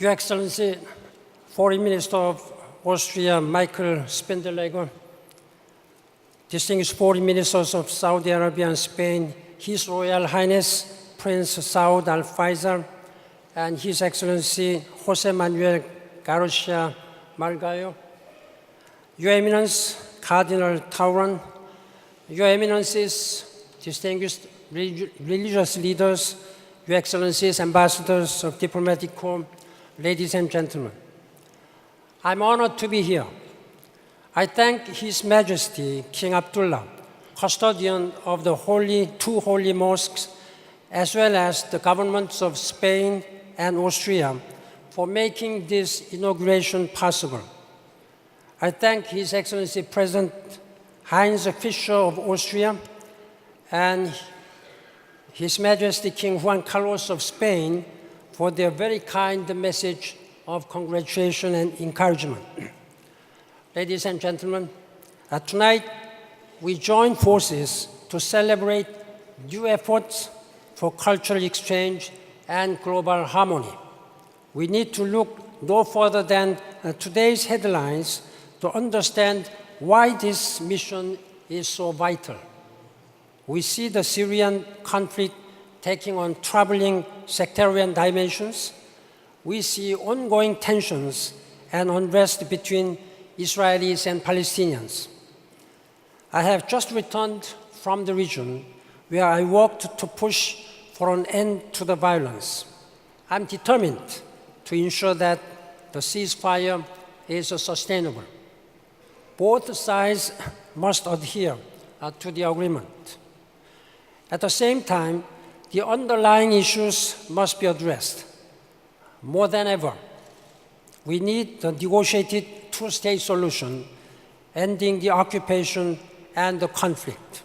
Your Excellency, Foreign Minister of Austria, Michael Spindelegger, distinguished foreign ministers of Saudi Arabia and Spain, His Royal Highness Prince Saud Al Faisal, and His Excellency Jose Manuel Garcia Margallo, Your Eminence Cardinal Tauron, Your Eminences, distinguished religious leaders, Your Excellencies, ambassadors of diplomatic corps, ladies and gentlemen. I'm honored to be here. I thank His Majesty King Abdullah, custodian of the two holy mosques, as well as the governments of Spain and Austria for making this inauguration possible. I thank His Excellency President Heinz Fischer of Austria and His Majesty King Juan Carlos of Spain for their very kind message of congratulation and encouragement. Ladies and gentlemen, tonight we join forces to celebrate new efforts for cultural exchange and global harmony. We need to look no further than today's headlines to understand why this mission is so vital. We see the Syrian conflict taking on troubling sectarian dimensions. We see ongoing tensions and unrest between Israelis and Palestinians. I have just returned from the region where I worked to push for an end to the violence. I'm determined to ensure that the ceasefire is sustainable. Both sides must adhere to the agreement. At the same time, the underlying issues must be addressed. More than ever, we need the negotiated two-state solution, ending the occupation and the conflict.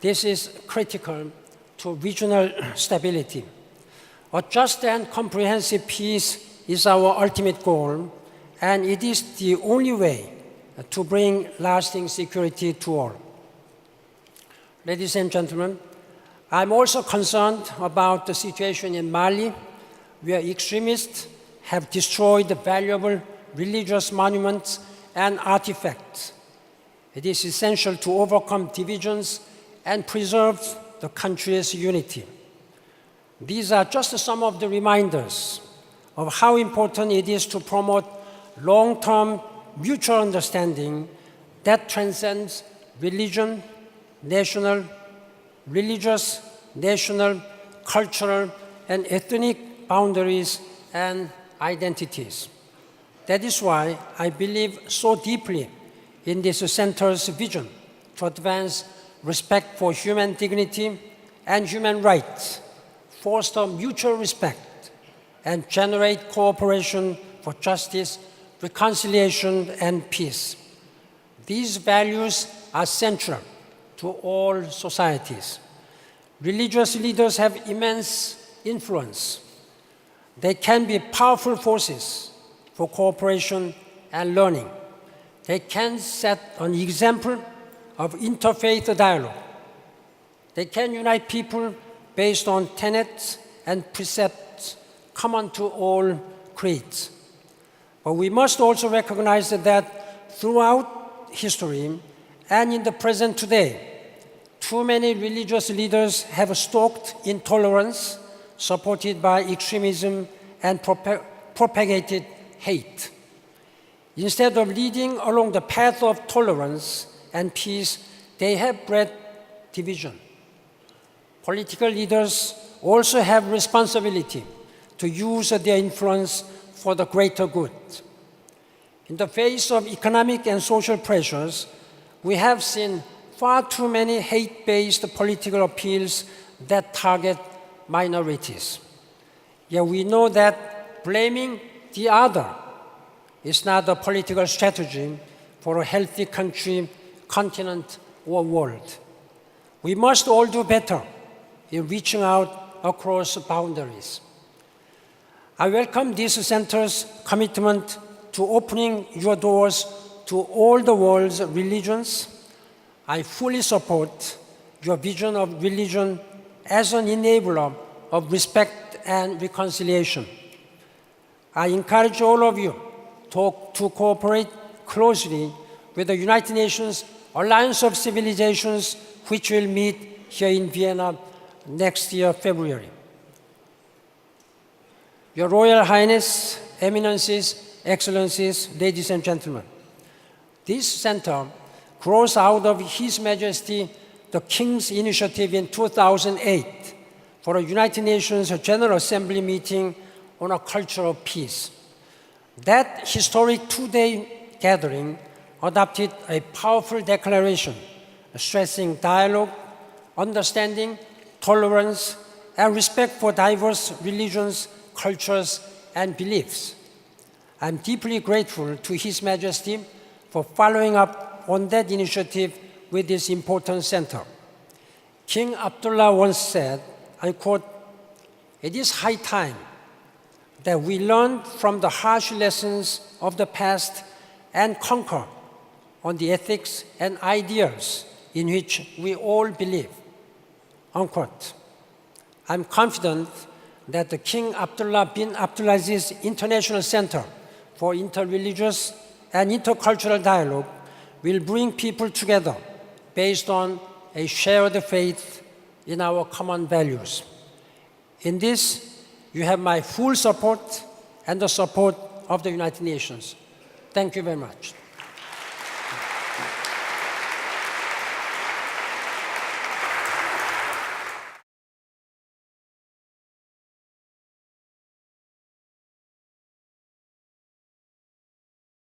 This is critical to regional stability. A just and comprehensive peace is our ultimate goal, and it is the only way to bring lasting security to all. Ladies and gentlemen, I'm also concerned about the situation in Mali, where extremists have destroyed valuable religious monuments and artifacts. It is essential to overcome divisions and preserve the country's unity. These are just some of the reminders of how important it is to promote long-term mutual understanding that transcends religious, national, cultural, and ethnic boundaries and identities. That is why I believe so deeply in this center's vision to advance respect for human dignity and human rights, foster mutual respect, and generate cooperation for justice, reconciliation, and peace. These values are central to all societies. Religious leaders have immense influence. They can be powerful forces for cooperation and learning. They can set an example of interfaith dialogue. They can unite people based on tenets and precepts common to all creeds. But we must also recognize that throughout history and in the present today, too many religious leaders have stoked intolerance, supported by extremism and propagated hate. Instead of leading along the path of tolerance and peace, they have bred division. Political leaders also have responsibility to use their influence for the greater good. In the face of economic and social pressures, we have seen far too many hate-based political appeals that target minorities. Yet we know that blaming the other is not a political strategy for a healthy country, continent, or world. We must all do better in reaching out across boundaries. I welcome this center's commitment to opening your doors to all the world's religions. I fully support your vision of religion as an enabler of respect and reconciliation. I encourage all of you to cooperate closely with the United Nations Alliance of Civilizations, which will meet here in Vienna next year, February. Your Royal Highness, Eminences, Excellencies, ladies and gentlemen, this center grows out of His Majesty the King's initiative in 2008 for a United Nations General Assembly meeting on a culture of peace. That historic two-day gathering adopted a powerful declaration stressing dialogue, understanding, tolerance, and respect for diverse religions, cultures, and beliefs. I'm deeply grateful to His Majesty for following up on that initiative with this important center. King Abdullah once said, I quote, "It is high time that we learn from the harsh lessons of the past and conquer on the ethics and ideals in which we all believe." Unquote. I'm confident that the King Abdullah bin Abdulaziz International Center for Interreligious and Intercultural Dialogue will bring people together based on a shared faith in our common values. In this, you have my full support and the support of the United Nations. Thank you very much.